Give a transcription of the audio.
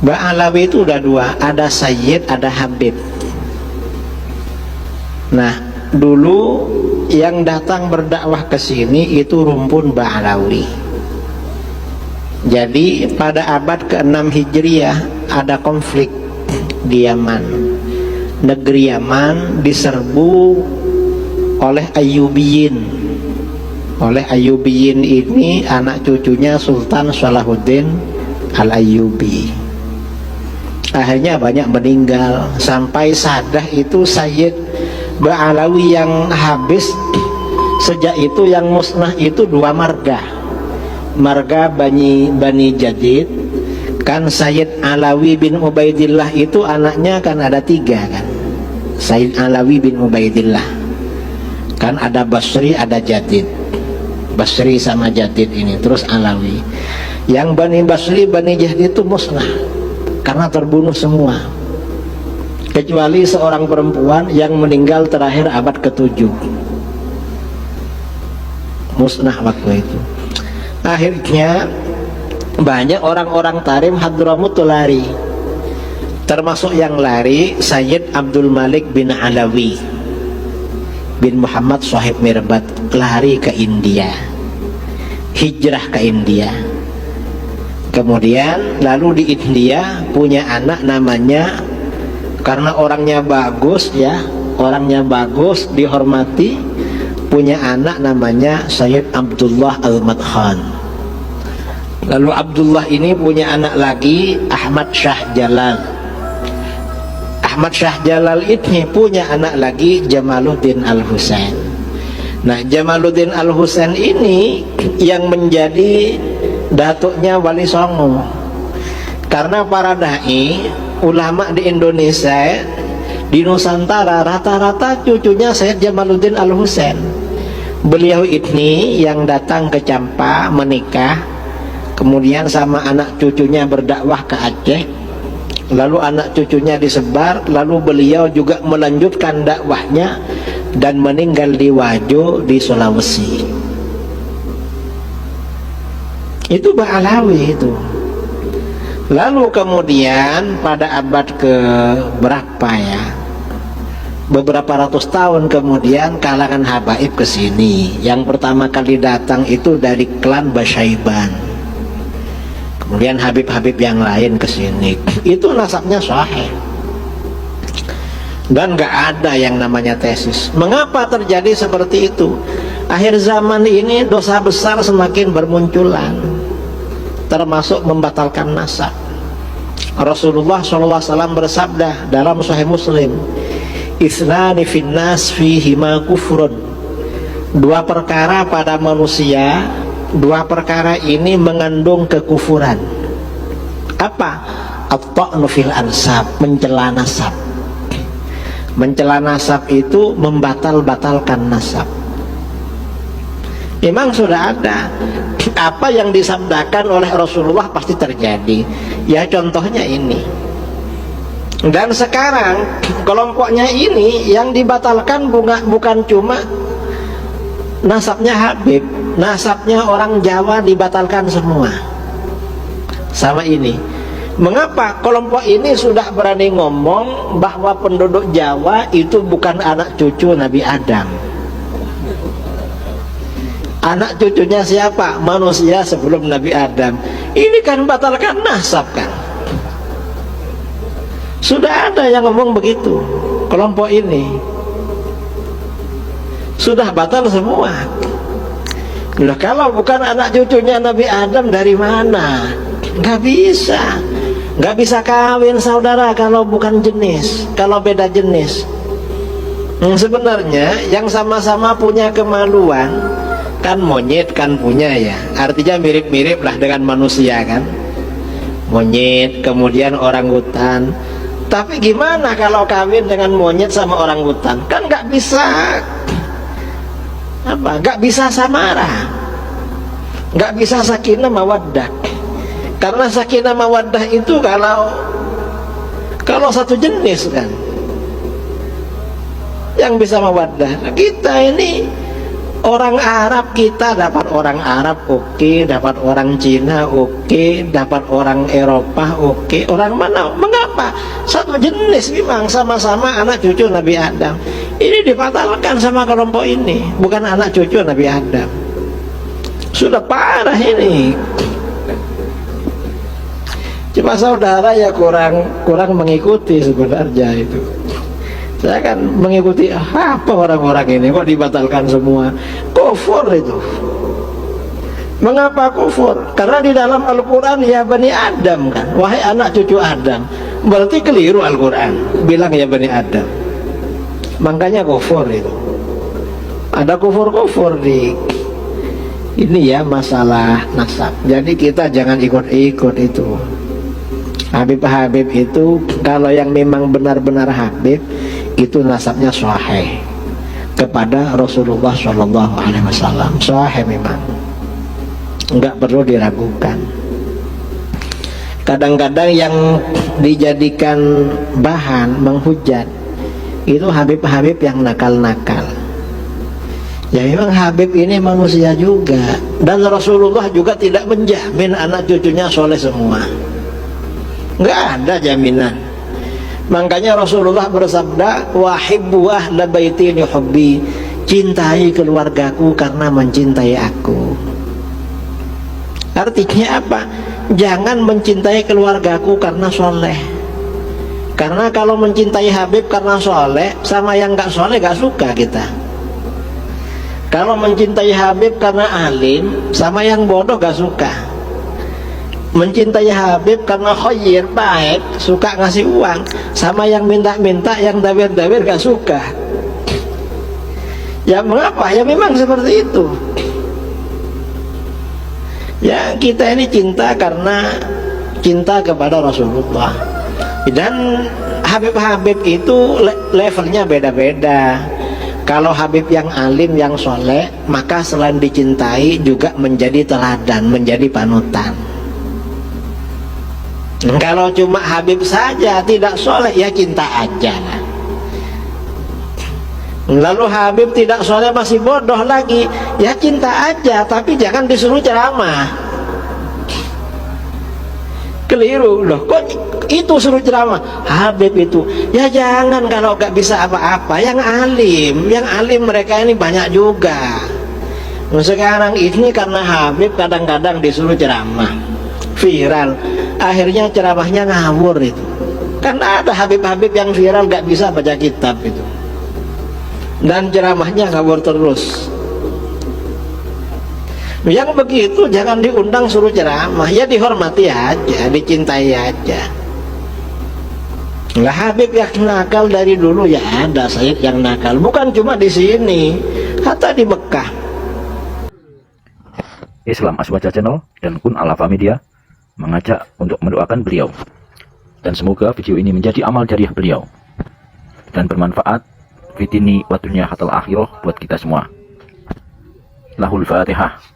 Ba'alawi itu udah dua, ada Sayyid, ada Habib. Nah, dulu yang datang berdakwah ke sini itu rumpun Ba'alawi. Jadi pada abad ke-6 Hijriah ada konflik di Yaman. Negeri Yaman diserbu oleh Ayyubiyin. Oleh Ayyubiyin ini anak cucunya Sultan Salahuddin Al-Ayyubi. Akhirnya banyak meninggal, sampai Sadah itu Sayyid Ba'alawi yang habis. Sejak itu yang musnah itu dua marga. Marga Bani Jadid. Kan Sayyid Alawi bin Ubaidillah itu anaknya kan ada tiga kan. Sayyid Alawi bin Ubaidillah. Kan ada Basri, ada Jadid. Basri sama Jadid ini, terus Alawi. Yang Bani Basri, Bani Jadid itu musnah karena terbunuh semua, kecuali seorang perempuan yang meninggal terakhir abad ke-7, musnah waktu itu. Akhirnya banyak orang-orang Tarim Hadramut lari, termasuk yang lari Sayyid Abdul Malik bin Alawi bin Muhammad Shahib Mirbat, lari ke India, hijrah ke India. Kemudian lalu di India punya anak namanya, karena orangnya bagus ya, orangnya bagus dihormati, punya anak namanya Sayyid Abdullah Al-Madkhan. Lalu Abdullah ini punya anak lagi Ahmad Shah Jalal. Ahmad Shah Jalal ini punya anak lagi Jamaluddin Al-Husain. Nah, Jamaluddin Al-Husain ini yang menjadi datuknya Wali Songo. Karena para dai ulama di Indonesia, di Nusantara, rata-rata cucunya Sayyid Jamaluddin Al-Husain. Beliau ini yang datang ke Campa menikah, kemudian sama anak cucunya berdakwah ke Aceh, lalu anak cucunya disebar, lalu beliau juga melanjutkan dakwahnya dan meninggal di Wajo di Sulawesi. Itu Ba'alawi itu. Lalu kemudian pada abad ke berapa ya, beberapa ratus tahun kemudian kalangan habaib ke sini. Yang pertama kali datang itu dari klan Basyaiban. Kemudian habib-habib yang lain ke sini. Itu nasabnya sahih. Dan gak ada yang namanya tesis. Mengapa terjadi seperti itu? Akhir zaman ini dosa besar semakin bermunculan, termasuk membatalkan nasab. Rasulullah SAW bersabda dalam Sahih Muslim, "Ithnani finnas fihima kufrun." Dua perkara pada manusia, dua perkara ini mengandung kekufuran. Apa? At-ta'nu fil ansab, mencela nasab. Mencela nasab itu membatal-batalkan nasab. Memang sudah ada, apa yang disabdakan oleh Rasulullah pasti terjadi. Ya contohnya ini. Dan sekarang kelompoknya ini yang dibatalkan bukan cuma nasabnya Habib, nasabnya orang Jawa dibatalkan semua. Sama ini. Mengapa kelompok ini sudah berani ngomong bahwa penduduk Jawa itu bukan anak cucu Nabi Adam? Anak cucunya siapa? Manusia sebelum Nabi Adam. Ini kan batalkan nasab kan. Sudah ada yang ngomong begitu. Kelompok ini sudah batal semua. Nah, kalau bukan anak cucunya Nabi Adam dari mana? Nggak bisa. Nggak bisa kawin saudara kalau bukan jenis, kalau beda jenis. Sebenarnya yang sama-sama punya kemaluan, kan monyet kan punya ya, artinya mirip-mirip lah dengan manusia kan, monyet kemudian orangutan. Tapi gimana kalau kawin dengan monyet sama orangutan? Kan nggak bisa apa? Nggak bisa samara, nggak bisa sakinah mawaddah. Karena sakinah mawaddah itu kalau satu jenis kan yang bisa mawaddah. Kita ini Orang Arab kita dapat orang Arab oke, dapat orang Cina oke, dapat orang Eropa oke, orang mana? Mengapa? Satu jenis memang, sama-sama anak cucu Nabi Adam. Ini dibatalkan sama kelompok ini, bukan anak cucu Nabi Adam. Sudah parah ini. Cuma saudara ya kurang mengikuti sebenarnya itu. Saya kan mengikuti apa orang-orang ini kok dibatalkan semua. Kufur itu. Mengapa kufur? Karena di dalam Al-Quran ya Bani Adam kan, wahai anak cucu Adam. Berarti keliru Al-Quran bilang ya Bani Adam. Makanya kufur itu. Ada kufur-kufur di ini ya, masalah nasab. Jadi kita jangan ikut-ikut itu. Habib-habib itu kalau yang memang benar-benar habib itu nasabnya sahih kepada Rasulullah SAW. Sahih memang, enggak perlu diragukan. Kadang-kadang yang dijadikan bahan menghujat itu habib-habib yang nakal-nakal. Ya memang habib ini manusia juga, dan Rasulullah juga tidak menjamin anak cucunya soleh semua. Enggak ada jaminan. Makanya Rasulullah bersabda, wahibbu ahla baiti li hubbi, cintai keluargaku karena mencintai aku. Artinya apa? Jangan mencintai keluargaku karena soleh. Karena kalau mencintai Habib karena soleh, sama yang gak soleh gak suka kita. Kalau mencintai Habib karena alim, sama yang bodoh gak suka. Mencintai Habib karena khair, baik, suka ngasih uang, sama yang minta-minta, yang dawir-dawir gak suka. Ya mengapa? Ya memang seperti itu. Ya kita ini cinta karena cinta kepada Rasulullah. Dan Habib-Habib itu levelnya beda-beda. Kalau Habib yang alim, yang soleh, maka selain dicintai juga menjadi teladan, menjadi panutan. Kalau cuma Habib saja tidak soleh, ya cinta aja. Lalu Habib tidak soleh masih bodoh lagi, ya cinta aja, tapi jangan disuruh ceramah. Keliru loh, kok itu suruh ceramah Habib itu? Ya jangan, kalau gak bisa apa-apa yang alim mereka ini banyak juga. Sekarang ini karena Habib kadang-kadang disuruh ceramah viral, akhirnya ceramahnya ngawur itu. Karena ada Habib-Habib yang viral gak bisa baca kitab itu, dan ceramahnya ngawur terus. Yang begitu jangan diundang suruh ceramah, ya dihormati aja, dicintai aja. Lah Habib yang nakal dari dulu ya ada, Sayyid yang nakal, bukan cuma di sini, hatta di Mekah. Islam Aswaja Channel dan Kun Alafa Media mengajak untuk mendoakan beliau, dan semoga video ini menjadi amal jariah beliau dan bermanfaat fitini wa dunya hatal akhirah buat kita semua. Lahul Fatihah.